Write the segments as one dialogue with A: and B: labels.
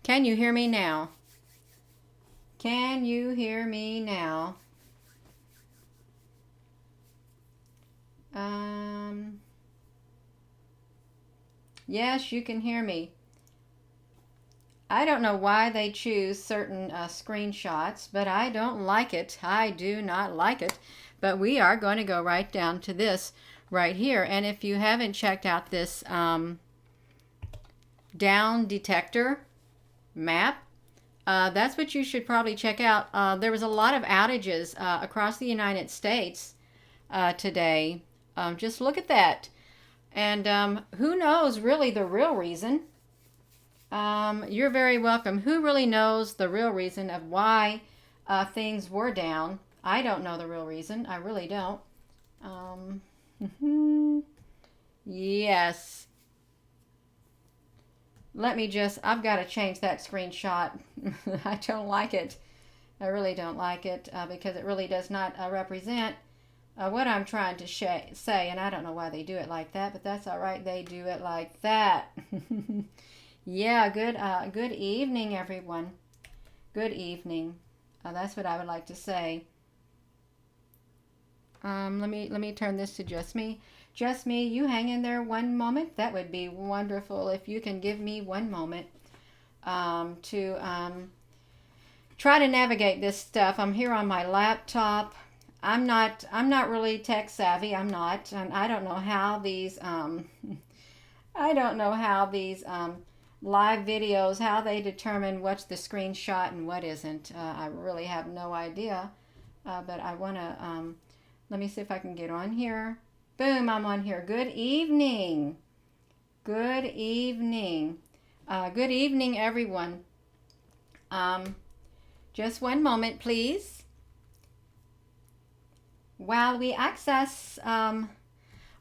A: Can you hear me now? Can you hear me now? Yes, you can hear me. I don't know why they choose certain screenshots, but I don't like it. I do not like it. But we are going to go right down to this right here. And if you haven't checked out this down detector map, that's what you should probably check out. There was a lot of outages across the United States today. Just look at that. And who knows really the real reason? You're very welcome. Who really knows the real reason of why things were down? I don't know the real reason. I really don't. Yes. I've got to change that screenshot. I don't like it. I really don't like it because it really does not represent what I'm trying to say. And I don't know why they do it like that, but that's all right. They do it like that. Yeah, good evening, everyone. Good evening. That's what I would like to say. Let me turn this to just me. Just me, you hang in there one moment. That would be wonderful if you can give me one moment to try to navigate this stuff. I'm here on my laptop. I'm not really tech savvy. I'm not, and I don't know how these live videos, how they determine what's the screenshot and what isn't. I really have no idea. But I want to, let me see if I can get on here. Boom, I'm on here. Good evening. Good evening. Good evening, everyone. Just one moment, please. While we access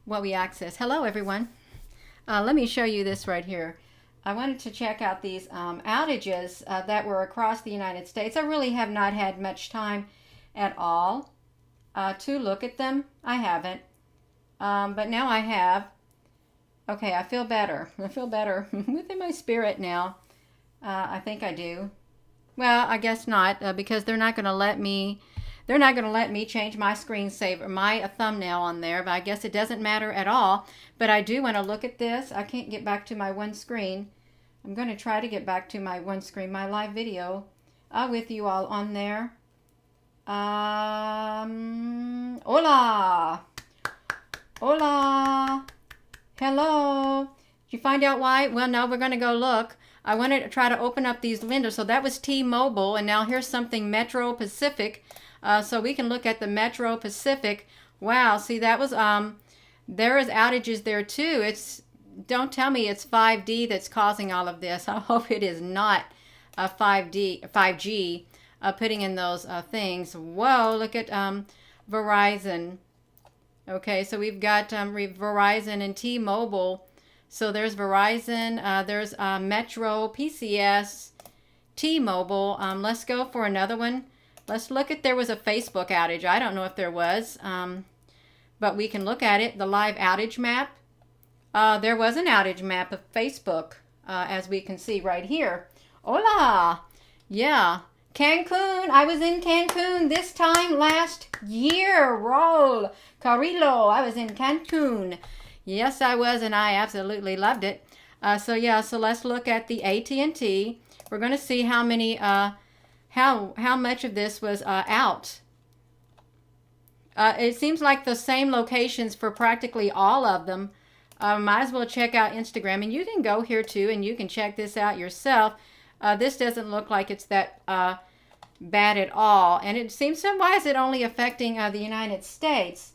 A: what we access. Hello, everyone. Let me show you this right here. I wanted to check out these outages that were across the United States. I really have not had much time at all to look at them. I haven't. But now I have. Okay, I feel better. I feel better within my spirit now. I think I do. Well, I guess not because they're not going to let me. They're not going to let me change my screensaver, my thumbnail on there. But I guess it doesn't matter at all. But I do want to look at this. I can't get back to my one screen. I'm going to try to get back to my one screen, my live video with you all on there. Hola. Hola. Hello. Did you find out why? Well, no, we're going to go look. I wanted to try to open up these windows. So that was T-Mobile, and now here's something Metro Pacific. So we can look at the Metro Pacific. Wow, see that was there is outages there too. Don't tell me it's 5D that's causing all of this. I hope it is not 5G putting in those things. Whoa, look at Verizon. Okay, so we've got Verizon and T-Mobile. So there's Verizon, there's Metro, PCS, T-Mobile. Let's go for another one. Let's look at, there was a Facebook outage. I don't know if there was, but we can look at it. The live outage map. There was an outage map of Facebook, as we can see right here. Hola! Yeah. Cancun. I was in Cancun this time last year. Roll. Carrillo. I was in Cancun. Yes, I was, and I absolutely loved it. So let's look at the AT&T. We're going to see how many, how much of this was out. It seems like the same locations for practically all of them. Might as well check out Instagram, and you can go here too, and you can check this out yourself. This doesn't look like it's that bad at all, and it seems so. Why is it only affecting the United States?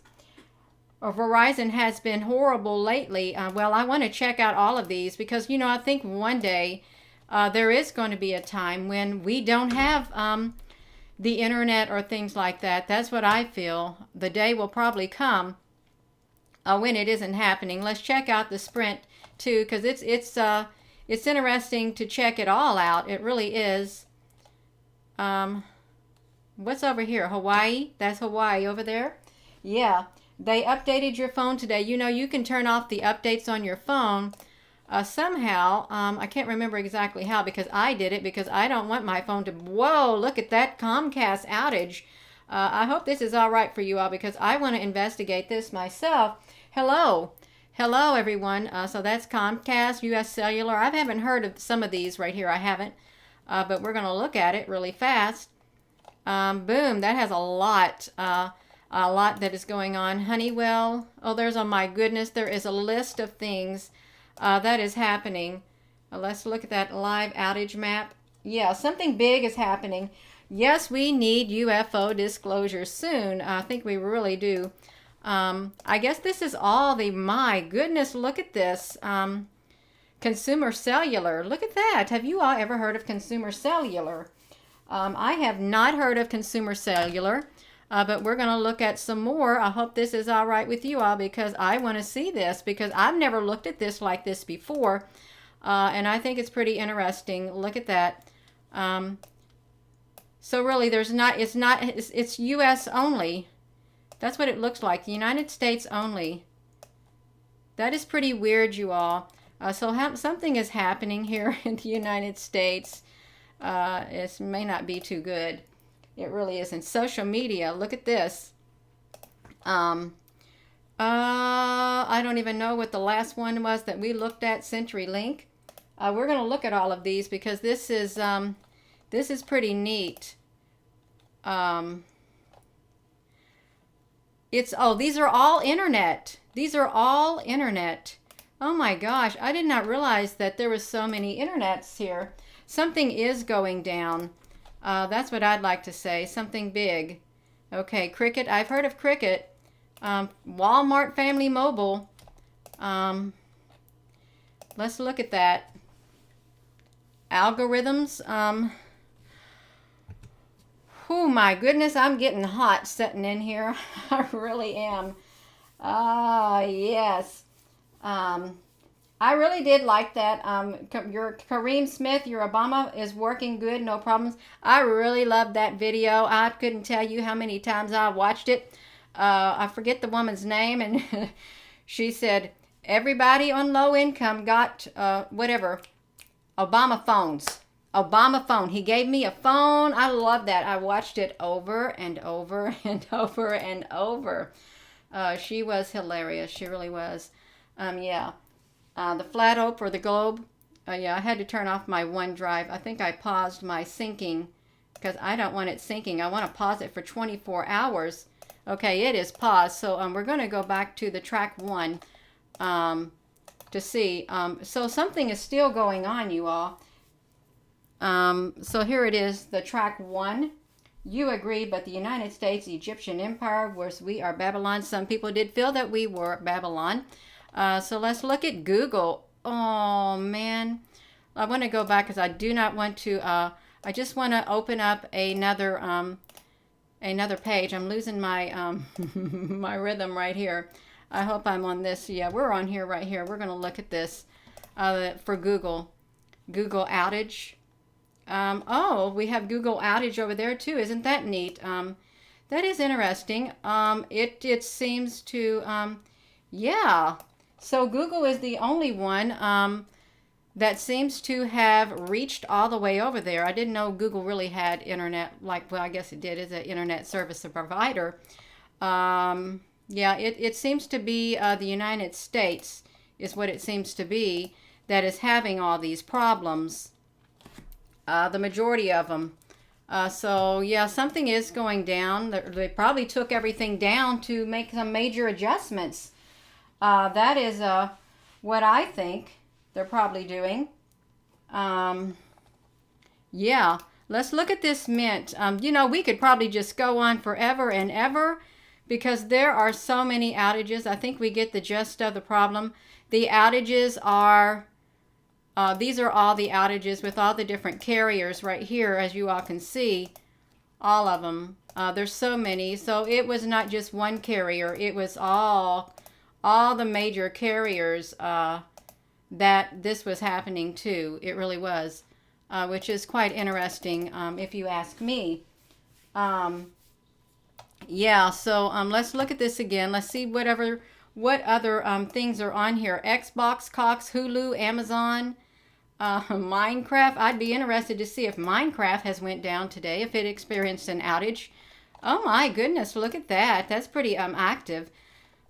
A: Verizon has been horrible lately. Well, I want to check out all of these because, you know, I think one day there is going to be a time when we don't have the internet or things like that. That's what I feel. The day will probably come when it isn't happening. Let's check out the Sprint too, because it's interesting to check it all out. It really is. What's over here? Hawaii? That's Hawaii over there. Yeah. They updated your phone today. You know, you can turn off the updates on your phone somehow, I can't remember exactly how because I did it because I don't want my phone to, whoa, look at that Comcast outage. I hope this is all right for you all because I want to investigate this myself. Hello. Hello, everyone. So that's Comcast, U.S. Cellular. I haven't heard of some of these right here. I haven't. But we're going to look at it really fast. Boom. That has a lot that is going on. Honeywell. Oh, oh my goodness. There is a list of things that is happening. Let's look at that live outage map. Yeah, something big is happening. Yes, we need UFO disclosure soon. I think we really do. I guess this is all my goodness, look at this. Consumer Cellular. Look at that. Have you all ever heard of Consumer Cellular? I have not heard of Consumer Cellular, but we're going to look at some more. I hope this is all right with you all because I want to see this because I've never looked at this like this before. And I think it's pretty interesting. Look at that. So really it's U.S. only. That's what it looks like. The United States only. That is pretty weird, you all. Something is happening here in the United States. It may not be too good. It really isn't. Social media. Look at this. I don't even know what the last one was that we looked at. CenturyLink. We're going to look at all of these because this is pretty neat. These are all internet. These are all internet. Oh my gosh, I did not realize that there was so many internets here. Something is going down. That's what I'd like to say. Something big. Okay, Cricket. I've heard of Cricket. Walmart Family Mobile. Let's look at that. Algorithms. Oh my goodness, I'm getting hot sitting in here. I really am. Yes. I really did like that. Your Kareem Smith, your Obama is working good, no problems. I really loved that video. I couldn't tell you how many times I watched it. I forget the woman's name, and she said, everybody on low income got, Obama phones. Obama phone. He gave me a phone. I love that. I watched it over and over and over and over. She was hilarious. She really was. Yeah. The flat Earth or the globe. Yeah, I had to turn off my OneDrive. I think I paused my syncing because I don't want it syncing. I want to pause it for 24 hours. Okay, it is paused. So we're going to go back to the track 1 to see. So something is still going on, you all. So here it is, the track 1. You agree, but the United States, Egyptian Empire, whereas we are Babylon. Some people did feel that we were Babylon. So let's look at Google. Oh, man. I want to go back because I do not want to, I just want to open up another page. I'm losing my, my rhythm right here. I hope I'm on this. Yeah, we're on here right here. We're going to look at this for Google. Google outage. We have Google outage over there too. Isn't that neat? That is interesting. It seems to, yeah. So Google is the only one that seems to have reached all the way over there. I didn't know Google really had internet, well, I guess it did as an internet service provider. Yeah, it seems to be the United States is what it seems to be that is having all these problems. The majority of them. So yeah, something is going down. They probably took everything down to make some major adjustments. That is what I think they're probably doing. Yeah, let's look at this Mint. You know, we could probably just go on forever and ever because there are so many outages. I think we get the gist of the problem. The outages are... these are all the outages with all the different carriers right here, as you all can see, all of them. There's so many. So it was not just one carrier. It was all the major carriers that this was happening to. It really was, which is quite interesting if you ask me. Yeah, so let's look at this again. Let's see what other things are on here? Xbox, Cox, Hulu, Amazon, Minecraft. I'd be interested to see if Minecraft has went down today, if it experienced an outage. Oh my goodness, look at that. That's pretty active.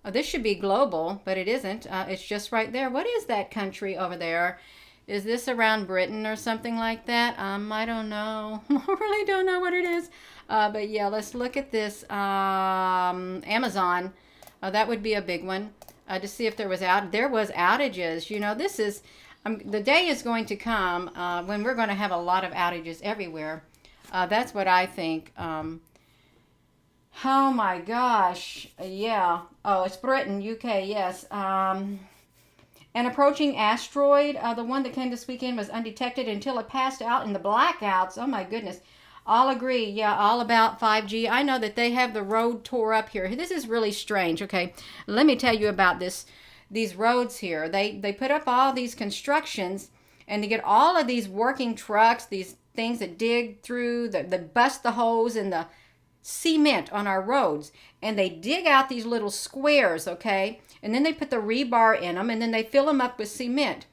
A: This should be global, but it isn't. It's just right there. What is that country over there? Is this around Britain or something like that? I don't know. I really don't know what it is. But yeah, let's look at this. Amazon. That would be a big one. To see if there was outages. You know, this is the day is going to come when we're going to have a lot of outages everywhere. That's what I think. Oh my gosh. Yeah. Oh, it's Britain, UK, yes. An approaching asteroid, the one that came this weekend, was undetected until it passed out in the blackouts. Oh my goodness. All agree. Yeah, all about 5G. I know that they have the road tore up here. This is really strange. Okay, let me tell you about these roads here. They put up all these constructions, and to get all of these working trucks, these things that dig through, that bust the holes in the cement on our roads, and they dig out these little squares, okay, and then they put the rebar in them, and then they fill them up with cement,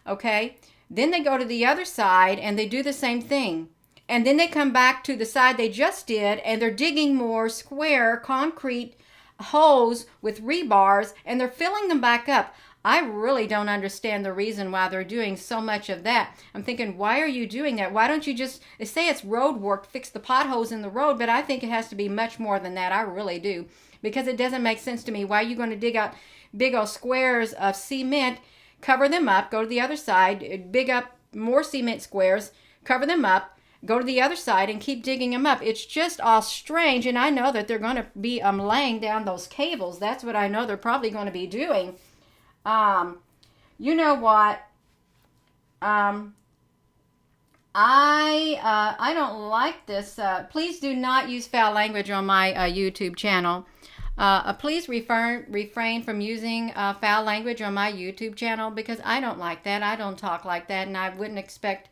A: okay. Then they go to the other side and they do the same thing, and then they come back to the side they just did, and they're digging more square concrete holes with rebars, and they're filling them back up. I really don't understand the reason why they're doing so much of that. I'm thinking, why are you doing that? Why don't you just, they say it's road work, fix the potholes in the road, but I think it has to be much more than that. I really do. Because it doesn't make sense to me. Why are you going to dig out big old squares of cement, cover them up, go to the other side, dig up more cement squares, cover them up, go to the other side and keep digging them up. It's just all strange, and I know that they're going to be laying down those cables. That's what I know they're probably going to be doing. You know what? I don't like this. Please do not use foul language on my YouTube channel. Please refrain from using foul language on my YouTube channel, because I don't like that. I don't talk like that, and I wouldn't expect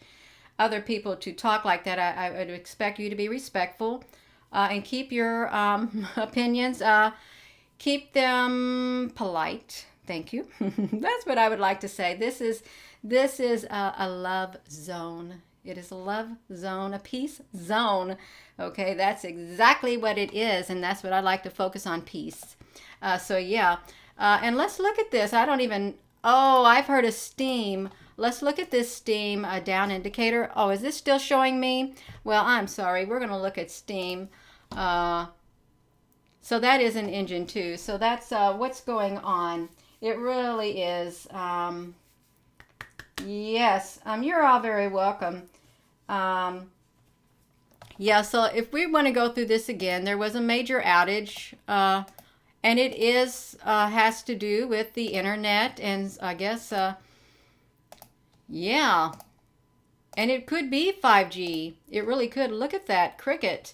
A: other people to talk like that. I would expect you to be respectful and keep your opinions, keep them polite. Thank you. That's what I would like to say. This is a love zone. It is a love zone, a peace zone. Okay, that's exactly what it is, and that's what I like to focus on, peace. So yeah, and let's look at this. I've heard of steam. Let's look at this steam down indicator. Oh, is this still showing me? Well, I'm sorry. We're going to look at steam. So that is an engine too. So that's what's going on. It really is. Yes, you're all very welcome. Yeah, so if we want to go through this again, there was a major outage, and it has to do with the internet, and I guess, yeah, and it could be 5G. It really could. Look at that, Cricket.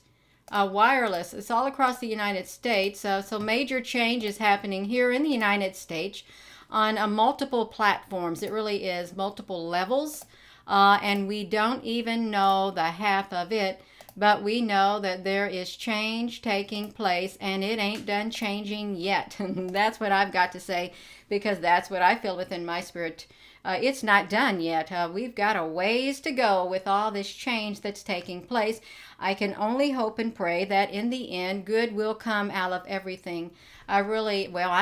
A: Wireless. It's all across the United States. So major change is happening here in the United States on multiple platforms. It really is multiple levels, and we don't even know the half of it, but we know that there is change taking place, and it ain't done changing yet. That's what I've got to say, because that's what I feel within my spirit. It's not done yet. We've got a ways to go with all this change that's taking place. I can only hope and pray that in the end, good will come out of everything. I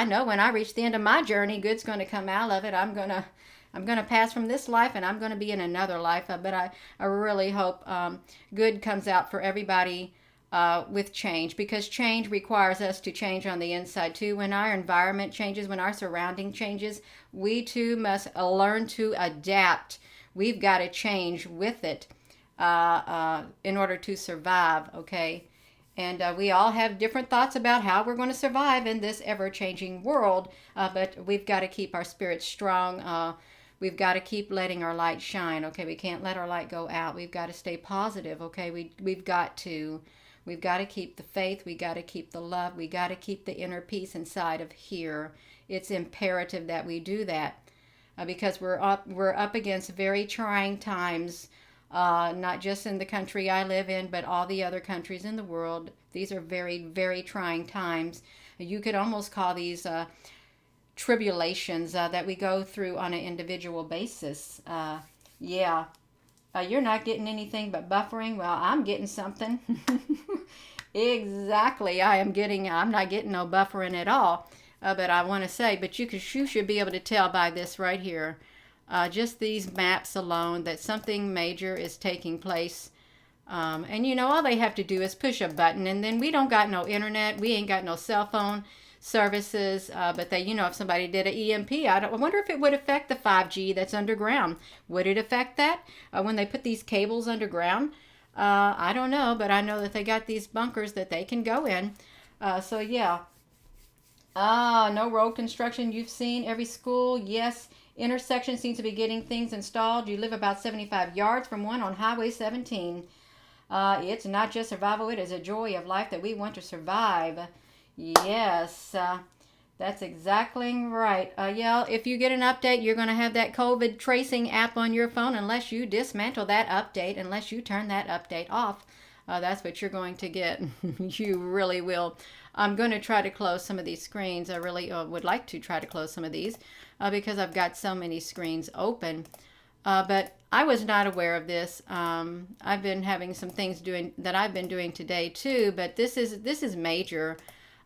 A: know when I reach the end of my journey, good's going to come out of it. I'm going to pass from this life, and I'm going to be in another life. But I really hope good comes out for everybody with change, because change requires us to change on the inside too. When our environment changes, when our surrounding changes, we too must learn to adapt. We've got to change with it in order to survive, okay? And we all have different thoughts about how we're going to survive in this ever-changing world, but we've got to keep our spirits strong. We've got to keep letting our light shine, okay? We can't let our light go out. We've got to stay positive, okay? We've got to keep the faith. We got to keep the love. We got to keep the inner peace inside of here. It's imperative that we do that because we're up against very trying times, not just in the country I live in, but all the other countries in the world. These are very, very trying times. You could almost call these tribulations that we go through on an individual basis. Yeah. You're not getting anything but buffering. Well, I'm getting something. Exactly. I'm not getting no buffering at all. But I want to say, but you should be able to tell by this right here. Just these maps alone that something major is taking place. And you know, all they have to do is push a button, and then we don't got no internet. We ain't got no cell phone services, but they, you know, if somebody did an EMP, I wonder if it would affect the 5G that's underground. Would it affect that when they put these cables underground? I don't know, but I know that they got these bunkers that they can go in. So yeah. No road construction. You've seen every school. Yes. Intersection seems to be getting things installed. You live about 75 yards from one on Highway 17. It's not just survival, it is a joy of life that we want to survive. Yes, that's exactly right. Yeah, if you get an update, you're going to have that COVID tracing app on your phone unless you dismantle that update, unless you turn that update off. That's what you're going to get. You really will. I'm going to try to close some of these screens. I really would like to try to close some of these because I've got so many screens open. But I was not aware of this. I've been having some things that I've been doing today too, but this is major.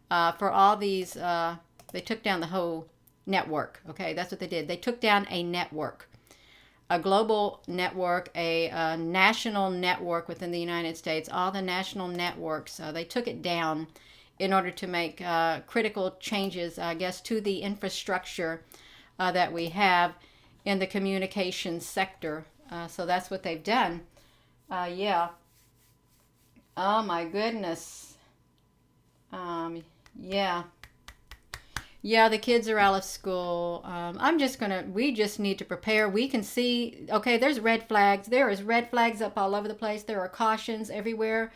A: For all these, they took down the whole network. Okay, that's what they did. They took down a network, a global network, a national network within the United States. All the national networks, they took it down in order to make critical changes, I guess, to the infrastructure that we have in the communications sector. So that's what they've done. Yeah. Oh my goodness. Yeah. Yeah, the kids are out of school. We just need to prepare. We can see, okay, there's red flags. There is red flags up all over the place. There are cautions everywhere.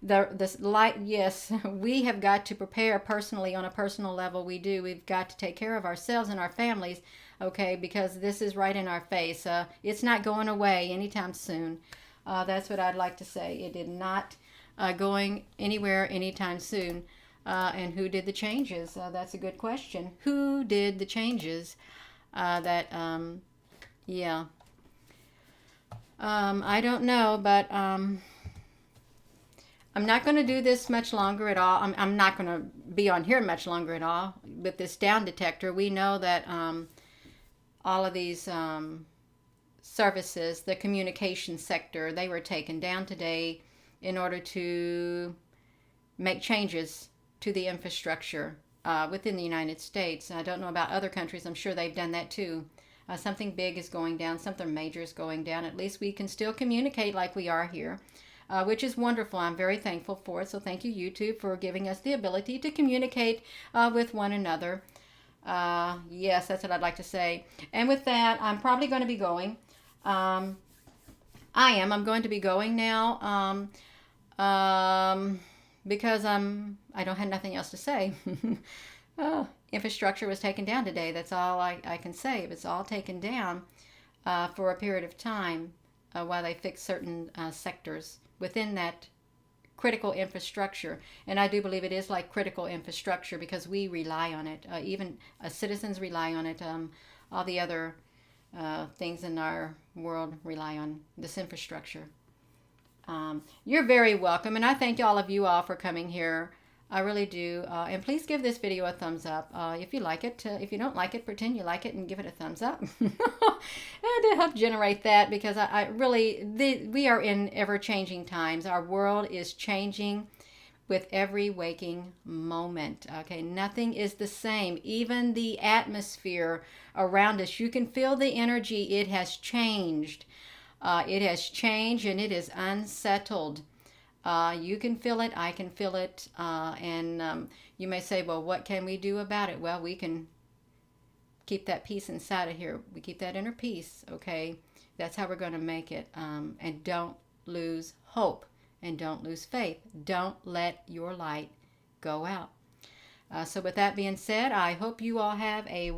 A: This light, yes, we have got to prepare personally on a personal level. We've got to take care of ourselves and our families, okay, because this is right in our face. It's not going away anytime soon. That's what I'd like to say. It did not going anywhere anytime soon. And who did the changes? That's a good question. Who did the changes? Yeah. I don't know, but I'm not going to do this much longer at all. I'm not going to be on here much longer at all with this down detector. We know that all of these services, the communication sector, they were taken down today in order to make changes to the infrastructure within the United States. I don't know about other countries. I'm sure they've done that too. Something big is going down. Something major is going down. At least we can still communicate like we are here, which is wonderful. I'm very thankful for it. So thank you, YouTube, for giving us the ability to communicate with one another. Yes, that's what I'd like to say. And with that, I'm probably going to be going. I'm going to be going now. Because I don't have nothing else to say. Infrastructure was taken down today. That's all I can say. It was all taken down for a period of time while they fix certain sectors within that critical infrastructure. And I do believe it is like critical infrastructure because we rely on it. Even citizens rely on it. All the other things in our world rely on this infrastructure. You're very welcome, and I thank all of you all for coming here. I really do. And please give this video a thumbs up if you like it. If you don't like it, pretend you like it and give it a thumbs up. And to help generate that, because we are in ever-changing times. Our world is changing with every waking moment. Okay, nothing is the same. Even the atmosphere around us, you can feel the energy. It has changed. It has changed and it is unsettled. You can feel it. I can feel it. And you may say, well, what can we do about it? Well, we can keep that peace inside of here. We keep that inner peace, okay? That's how we're going to make it. And don't lose hope and don't lose faith. Don't let your light go out. So with that being said, I hope you all have a